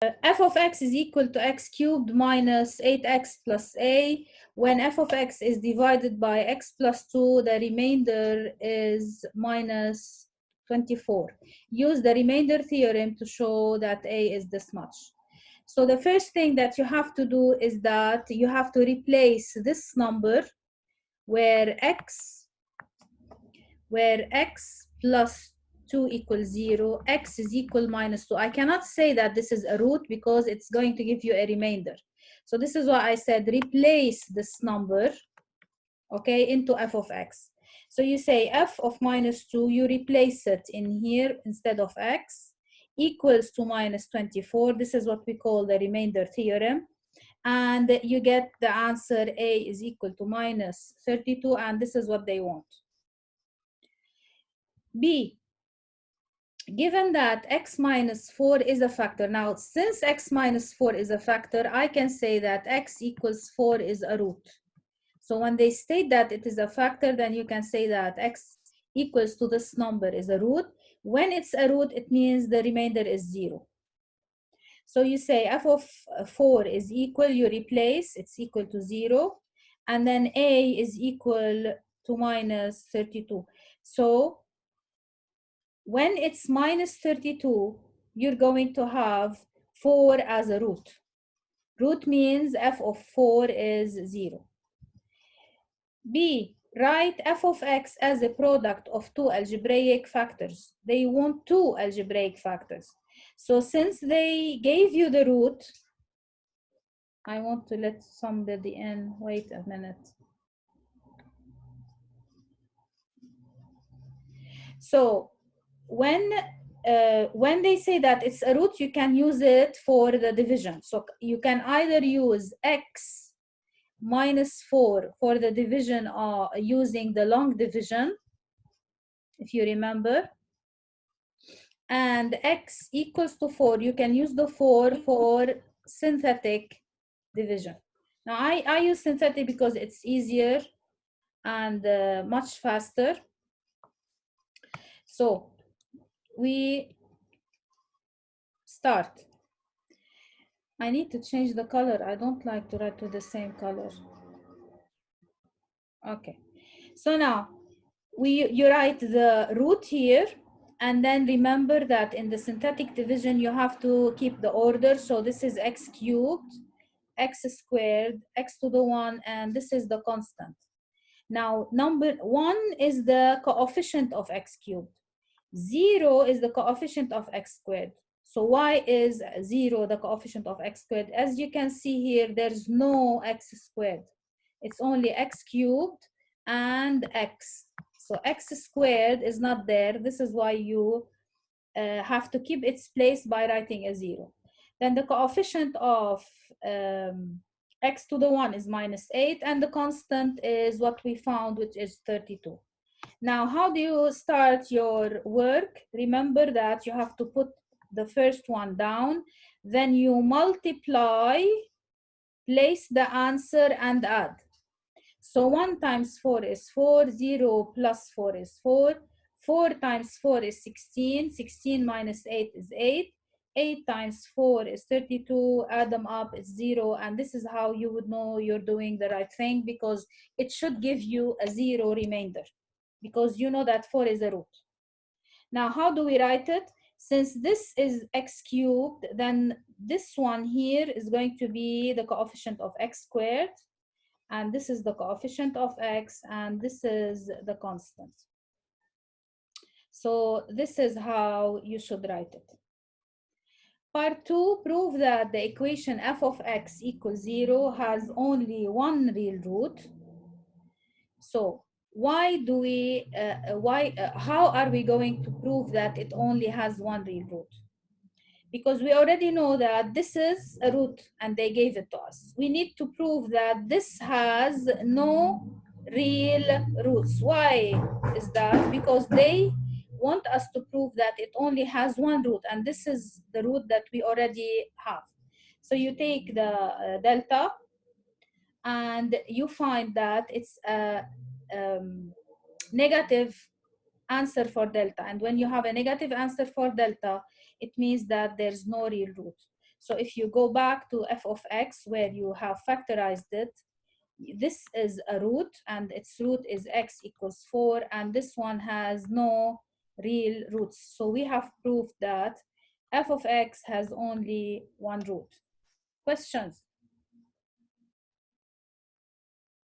f of x is equal to x cubed minus 8x plus a. When f of x is divided by x plus 2, the remainder is minus 24. Use the remainder theorem to show that a is this much. So the first thing that you have to do is that you have to replace this number where x plus 2 equals 0, x is equal minus 2. I cannot say that this is a root because it's going to give you a remainder. So this is why I said replace this number, okay, into f of x. So you say f of minus 2, you replace it in here instead of x, equals to minus 24. This is what we call the remainder theorem. And you get the answer a is equal to minus 32, and this is what they want. B, given that x minus 4 is a factor. Now, since x minus 4 is a factor, I can say that x equals 4 is a root. So when they state that it is a factor, then you can say that x equals to this number is a root. When it's a root, it means the remainder is 0. So you say f of 4 is equal, you replace, it's equal to 0. And then a is equal to minus 32. So when it's minus 32, you're going to have 4 as a root. Root means f of 4 is 0. B, write f of x as a product of two algebraic factors. They want two algebraic factors. So since they gave you the root, I want to let somebody in. Wait a minute. So when they say that it's a root, you can use it for the division. So you can either use x minus 4 for the division or using the long division, if you remember, and x equals to 4, you can use the 4 for synthetic division. Now I use synthetic because it's easier and much faster. So we start. I need to change the color. I don't like to write with the same color. Okay. So now you write the root here, and then remember that in the synthetic division you have to keep the order. So this is x cubed, x squared, x to the 1, and this is the constant. Now number 1 is the coefficient of x cubed. 0 is the coefficient of x squared. So why is 0 the coefficient of x squared? As you can see here, there's no x squared. It's only x cubed and x. So x squared is not there. This is why you have to keep its place by writing a 0. Then the coefficient of x to the 1 is minus 8, and the constant is what we found, which is 32. Now, how do you start your work? Remember that you have to put the first one down, then you multiply, place the answer, and add. So 1 times 4 is 4, 0 plus 4 is 4, 4 times 4 is 16, 16 minus 8 is 8, 8 times 4 is 32, add them up, it's 0, and this is how you would know you're doing the right thing, because it should give you a 0 remainder, because you know that 4 is a root. Now, how do we write it? Since this is x cubed, then this one here is going to be the coefficient of x squared, and this is the coefficient of x, and this is the constant. So this is how you should write it. Part 2, prove that the equation f of x equals 0 has only one real root. So why do we, how are we going to prove that it only has one real root? Because we already know that this is a root and they gave it to us. We need to prove that this has no real roots. Why is that? Because they want us to prove that it only has one root, and this is the root that we already have. So you take the delta and you find that it's a negative answer for delta, and when you have a negative answer for delta, it means that there's no real root. So if you go back to f of x where you have factorized it, this is a root and its root is x equals 4, and this one has no real roots. So we have proved that f of x has only one root. Questions?